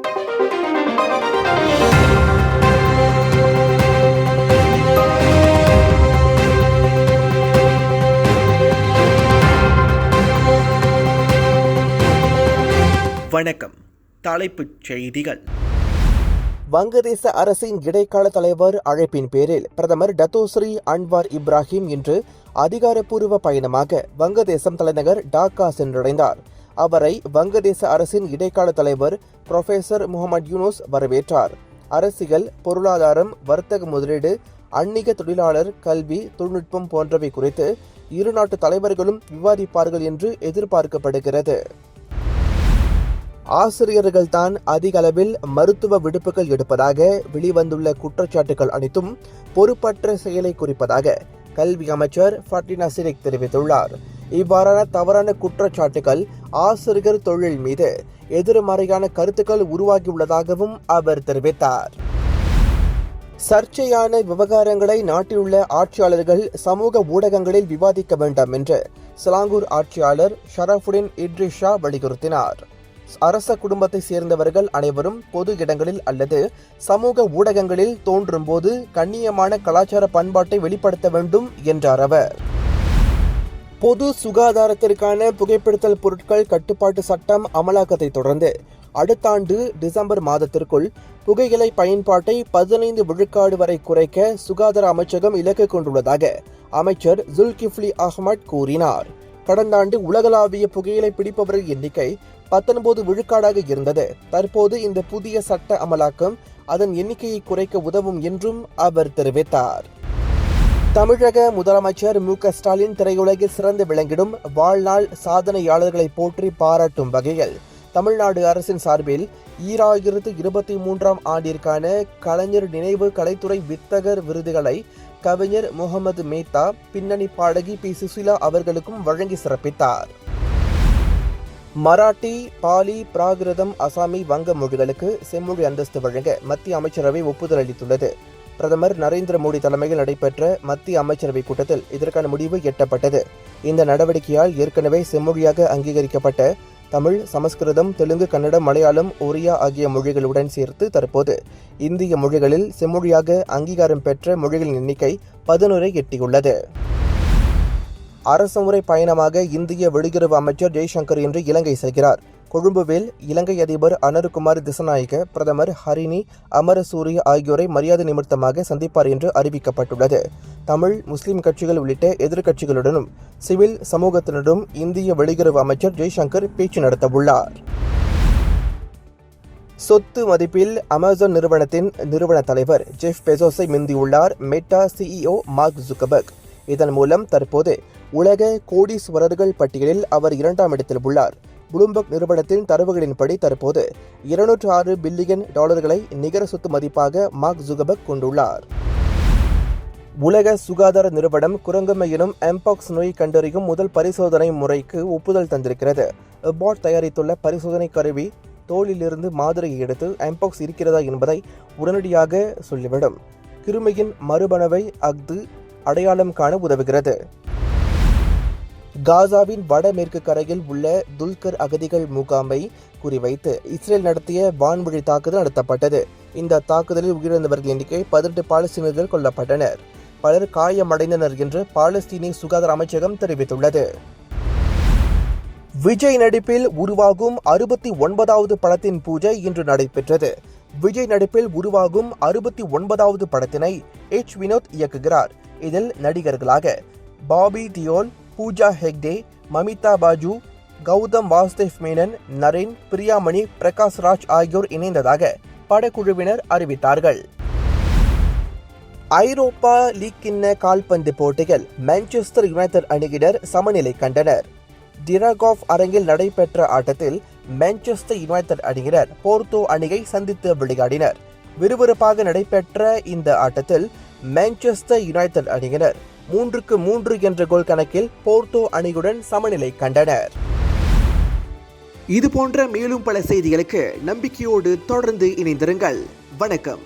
வணக்கம். தலைப்புச் செய்திகள். வங்கதேச அரசின் இடைக்கால தலைவர் அழைப்பின் பேரில் பிரதமர் டத்தோஸ்ரீ அன்வார் இப்ராஹிம் இன்று அதிகாரப்பூர்வ பயணமாக வங்கதேசம் தலைநகர் டாக்கா சென்றடைந்தார். அவரை வங்கதேச அரசின் இடைக்கால தலைவர் புரொஃபசர் முகமது யூனுஸ் வரவேற்றார். அரசியல், பொருளாதாரம், வர்த்தக முதலீடு, அந்நிய தொழிலாளர், கல்வி, தொழில்நுட்பம் போன்றவை குறித்து இரு நாட்டு தலைவர்களும் விவாதிப்பார்கள் என்று எதிர்பார்க்கப்படுகிறது. ஆசிரியர்கள்தான் அதிக அளவில் மருத்துவ விடுப்புகள் எடுப்பதாக வெளிவந்துள்ள குற்றச்சாட்டுகள் அனைத்தும் பொறுப்பற்ற செயலை குறிப்பதாக கல்வி அமைச்சர் ஃபட்லினா சிரிக் தெரிவித்துள்ளார். இவ்வாறான தவறான குற்றச்சாட்டுகள் ஆசிரியர் தொழில் மீது எதிர்மறையான கருத்துக்கள் உருவாகியுள்ளதாகவும் அவர் தெரிவித்தார். சர்ச்சையான விவகாரங்களை நாட்டிலுள்ள ஆட்சியாளர்கள் சமூக ஊடகங்களில் விவாதிக்க வேண்டாம் என்று சிலாங்கூர் ஆட்சியாளர் ஷரஃபுடின் இட்ரிஸ் ஷா வலியுறுத்தினார். அரச குடும்பத்தை சேர்ந்தவர்கள் அனைவரும் பொது இடங்களில் அல்லது சமூக ஊடகங்களில் தோன்றும் போது கண்ணியமான கலாச்சார பண்பாட்டை வெளிப்படுத்த வேண்டும் என்றார் அவர். பொது சுகாதாரத்திற்கான புகைப்பிடித்தல் பொருட்கள் கட்டுப்பாட்டு சட்டம் அமலாக்கத்தை தொடர்ந்து அடுத்த ஆண்டு டிசம்பர் மாதத்திற்குள் புகையிலை பயன்பாட்டை 15 விழுக்காடு வரை குறைக்க சுகாதார அமைச்சகம் இலக்கு கொண்டுள்ளதாக அமைச்சர் ஜுல்கிஃப்லி அஹ்மத் கூறினார். கடந்த ஆண்டு உலகளாவிய புகையிலை பிடிப்பவர்கள் எண்ணிக்கை 19 விழுக்காடாக இருந்தது. தற்போது இந்த புதிய சட்ட அமலாக்கம் அதன் எண்ணிக்கையை குறைக்க உதவும் என்றும் அவர் தெரிவித்தார். தமிழக முதலமைச்சர் மு.க.ஸ்டாலின் திரையுலகில் சிறந்து விளங்கிடும் வாழ்நாள் சாதனையாளர்களை போற்றி பாராட்டும் வகையில் தமிழ்நாடு அரசின் சார்பில் 2023 ஆண்டிற்கான கலைஞர் நினைவு கலைத்துறை வித்தகர் விருதுகளை கவிஞர் முகமது மேத்தா, பின்னணி பாடகி பி. சுசிலா அவர்களுக்கும் வழங்கி சிறப்பித்தார். மராட்டி, பாலி, பிராகிருதம், அசாமி, வங்க மொழிகளுக்கு செம்மொழி அந்தஸ்து வழங்க மத்திய அமைச்சரவை ஒப்புதல் அளித்துள்ளது. பிரதமர் நரேந்திர மோடி தலைமையில் நடைபெற்ற மத்திய அமைச்சரவை கூட்டத்தில் இதற்கான முடிவு எட்டப்பட்டது. இந்த நடவடிக்கையால் ஏற்கனவே செம்மொழியாக அங்கீகரிக்கப்பட்ட தமிழ், சமஸ்கிருதம், தெலுங்கு, கன்னடம், மலையாளம், ஒரியா ஆகிய மொழிகளுடன் சேர்த்து தற்போது இந்திய மொழிகளில் செம்மொழியாக அங்கீகாரம் பெற்ற மொழிகளின் எண்ணிக்கை 11 எட்டியுள்ளது. அரசுமுறை பயணமாக இந்திய வெளியுறவு அமைச்சர் ஜெய்சங்கர் இன்று இலங்கை செல்கிறார். கொழும்புவில் இலங்கை அதிபர் அனுருகுமார் திசநாயக்க, பிரதமர் ஹரிணி அமரசூரிய ஆகியோரை மரியாதை நிமித்தமாக சந்திப்பார் என்று அறிவிக்கப்பட்டுள்ளது. தமிழ், முஸ்லிம் கட்சிகள் உள்ளிட்ட எதிர்க்கட்சிகளுடனும் சிவில் சமூகத்தினரும் இந்திய வெளியுறவு அமைச்சர் ஜெய்சங்கர் பேச்சு நடத்தவுள்ளார். சொத்து மதிப்பில் அமேசான் நிறுவனத்தின் நிறுவன தலைவர் ஜெஃப் பெசோஸை மிந்தியுள்ளார் மெட்டா சிஇஓ மார்க் ஜுக்கர்பர்க். இதன் மூலம் தற்போது உலக கோடீஸ்வரர்கள் பட்டியலில் அவர் 2ஆம் இடத்தில் உள்ளார். ப்ளூம்பர்க் நிறுவனத்தின் தரவுகளின்படி தற்போது $206 பில்லியன் நிகர சொத்து மதிப்பாக மார்க் ஜுக்கர்பர்க் கொண்டுள்ளார். உலக சுகாதார நிறுவனம் குரங்கம்மை எனும் எம்பாக்ஸ் நோய் கண்டறியும் முதல் பரிசோதனை முறைக்கு ஒப்புதல் தந்திருக்கிறது. எபாட் தயாரித்துள்ள பரிசோதனை கருவி தோலிலிருந்து மாதிரியை எடுத்து எம்பாக்ஸ் இருக்கிறதா என்பதை உடனடியாக சொல்லிவிடும். கிருமியின் மறுபணவை அடையாளம் காண உதவுகிறது. காசாவின் வடமேற்கு கரையில் உள்ள துல்கர் அகதிகள் முகாமை குறிவைத்து இஸ்ரேல் நடத்திய வான்வழி தாக்குதல் நடத்தப்பட்டது. இந்த தாக்குதலில் உயிரிழந்தவர்கள் எண்ணிக்கை 18 பாலஸ்தீனர்கள் கொல்லப்பட்டனர். பலர் காயமடைந்தனர் என்று பாலஸ்தீனிய சுகாதார அமைச்சகம் தெரிவித்துள்ளது. விஜய் நடிப்பில் உருவாகும் 69வது படத்தின் பூஜை இன்று நடைபெற்றது. விஜய் நடிப்பில் உருவாகும் 69வது படத்தினை வினோத் இயக்குகிறார். இதில் நடிகர்களாக பாபி தியோல், பூஜா ஹெக்டே, மமிதா பாஜு, கௌதம் வாசுதேவ் மேனன், நரேன், பிரியாமணி, பிரகாஷ் ராஜ் ஆகியோர் இணைந்ததாக படக்குழுவினர் அறிவித்தார்கள். ஐரோப்பா லீக் கிண்ண கால்பந்து போட்டியில் மான்செஸ்டர் யுனைடெட் அணியினர் சமநிலை கண்டனர். டிராகாஃப் அரங்கில் நடைபெற்ற ஆட்டத்தில் மான்செஸ்டர் யுனைடெட் அணியினர் போர்ட்டோ அணியை சந்தித்து விளையாடினர். விறுவிறுப்பாக நடைபெற்ற இந்த ஆட்டத்தில் மான்செஸ்டர் யுனைடெட் அணியினர் 3-3 என்ற கோல் கணக்கில் போர்ட்டோ அணியுடன் சமநிலை கண்டனர். இது போன்ற மேலும் பல செய்திகளுக்கு நம்பிக்கையோடு தொடர்ந்து இணைந்திருங்கள். வணக்கம்.